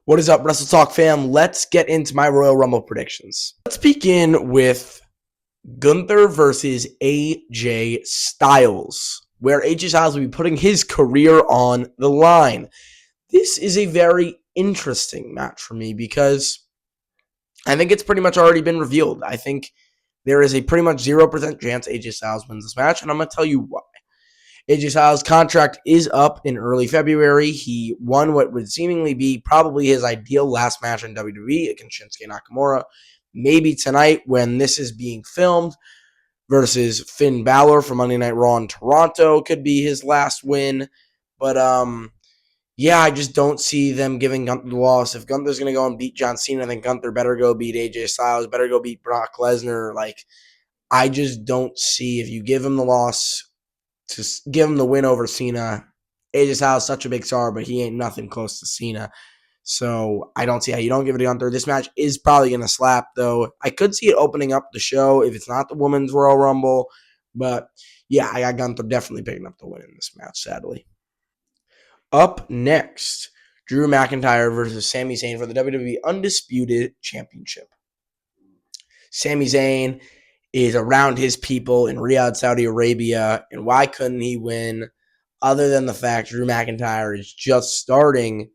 What is up, Wrestle Talk fam? Let's get into my Royal Rumble predictions. Let's begin with Gunther versus AJ Styles, where AJ Styles will be putting his career on the line. This is a very interesting match for me because I think it's pretty much already been revealed. I think there is a pretty much 0% chance AJ Styles wins this match, and I'm going to tell you why. AJ Styles' contract is up in early February. He won what would seemingly be probably his ideal last match in WWE against Shinsuke Nakamura. Maybe tonight, when this is being filmed, versus Finn Balor from Monday Night Raw in Toronto could be his last win. But, yeah, I just don't see them giving Gunther the loss. If Gunther's going to go and beat John Cena, then Gunther better go beat AJ Styles, better go beat Brock Lesnar. I just don't see if you give him the loss, to give him the win over Cena. AJ Styles is such a big star, but he ain't nothing close to Cena. So I don't see how you don't give it to Gunther. This match is probably going to slap, though. I could see it opening up the show if it's not the Women's Royal Rumble. But, yeah, I got Gunther definitely picking up the win in this match, sadly. Up next, Drew McIntyre versus Sami Zayn for the WWE Undisputed Championship. Sami Zayn is around his people in Riyadh, Saudi Arabia, and why couldn't he win other than the fact Drew McIntyre is just starting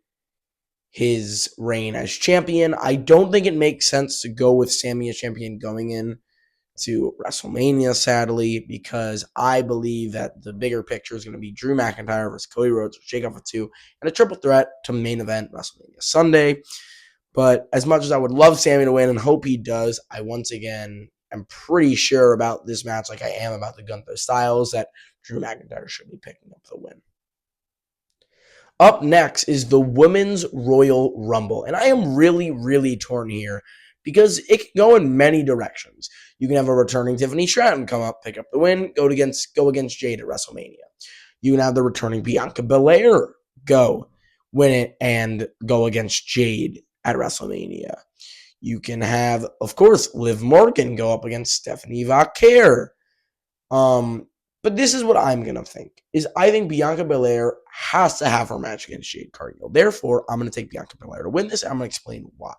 his reign as champion? I don't think it makes sense to go with Sami as champion going in to WrestleMania, sadly, because I believe that the bigger picture is going to be Drew McIntyre versus Cody Rhodes or Jake Fatu and a triple threat to main event WrestleMania Sunday. But as much as I would love Sami to win and hope he does, I once again am pretty sure about this match, like I am about the Gunther Styles, that Drew McIntyre should be picking up the win. Up next is the Women's Royal Rumble. And I am really, really torn here because it can go in many directions. You can have a returning Tiffany Stratton come up, pick up the win, go against Jade at WrestleMania. You can have the returning Bianca Belair go win it and go against Jade at WrestleMania. You can have, of course, Liv Morgan go up against Stephanie Vaquer. But this is what I'm going to think, is I think Bianca Belair has to have her match against Jade Cargill. Therefore, I'm going to take Bianca Belair to win this, and I'm going to explain why.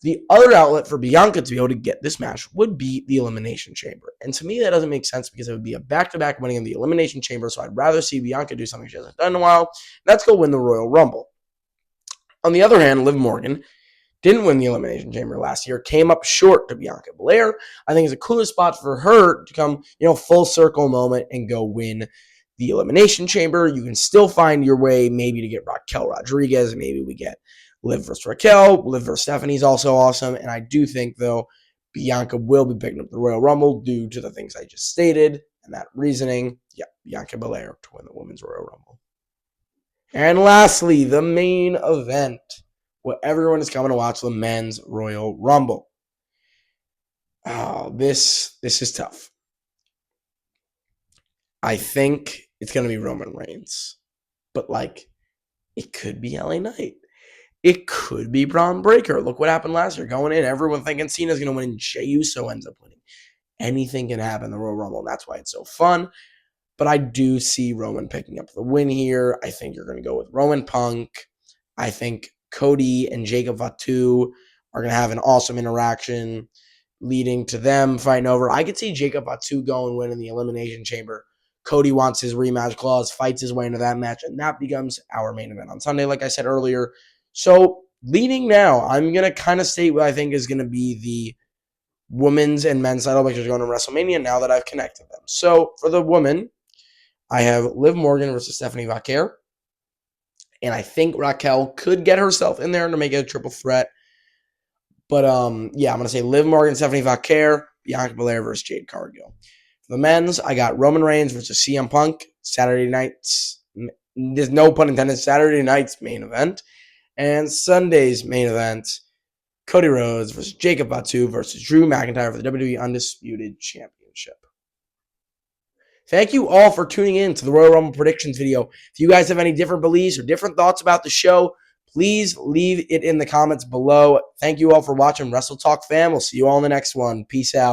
The other outlet for Bianca to be able to get this match would be the Elimination Chamber. And to me, that doesn't make sense because it would be a back-to-back winning in the Elimination Chamber, so I'd rather see Bianca do something she hasn't done in a while. Let's go win the Royal Rumble. On the other hand, Liv Morgan didn't win the Elimination Chamber last year, came up short to Bianca Belair. I think it's a cooler spot for her to come, full circle moment and go win the Elimination Chamber. You can still find your way maybe to get Raquel Rodriguez. Maybe we get Liv versus Raquel. Liv versus Stephanie is also awesome. And I do think, though, Bianca will be picking up the Royal Rumble due to the things I just stated and that reasoning. Yeah, Bianca Belair to win the Women's Royal Rumble. And lastly, the main event, where everyone is coming to watch the Men's Royal Rumble. Oh, this is tough. I think it's going to be Roman Reigns. But, it could be LA Knight. It could be Braun Breaker. Look what happened last year. Going in, everyone thinking Cena's going to win, and Jey Uso ends up winning. Anything can happen in the Royal Rumble, and that's why it's so fun. But I do see Roman picking up the win here. I think you're going to go with Roman Punk. I think Cody and Jacob Fatu are going to have an awesome interaction leading to them fighting over. I could see Jacob Fatu go and win in the Elimination Chamber. Cody wants his rematch clause, fights his way into that match, and that becomes our main event on Sunday, like I said earlier. So, leading now, I'm going to kind of state what I think is going to be the women's and men's title pictures going to WrestleMania now that I've connected them. So, for the women, I have Liv Morgan versus Stephanie Vaquer. And I think Raquel could get herself in there to make it a triple threat. But, yeah, I'm going to say Liv Morgan, Stephanie Vaquer, Bianca Belair versus Jade Cargill. For the men's, I got Roman Reigns versus CM Punk, Saturday night's, there's no pun intended, Saturday night's main event. And Sunday's main event, Cody Rhodes versus Jacob Fatu versus Drew McIntyre for the WWE Undisputed Championship. Thank you all for tuning in to the Royal Rumble predictions video. If you guys have any different beliefs or different thoughts about the show, please leave it in the comments below. Thank you all for watching Wrestle Talk fam. We'll see you all in the next one. Peace out.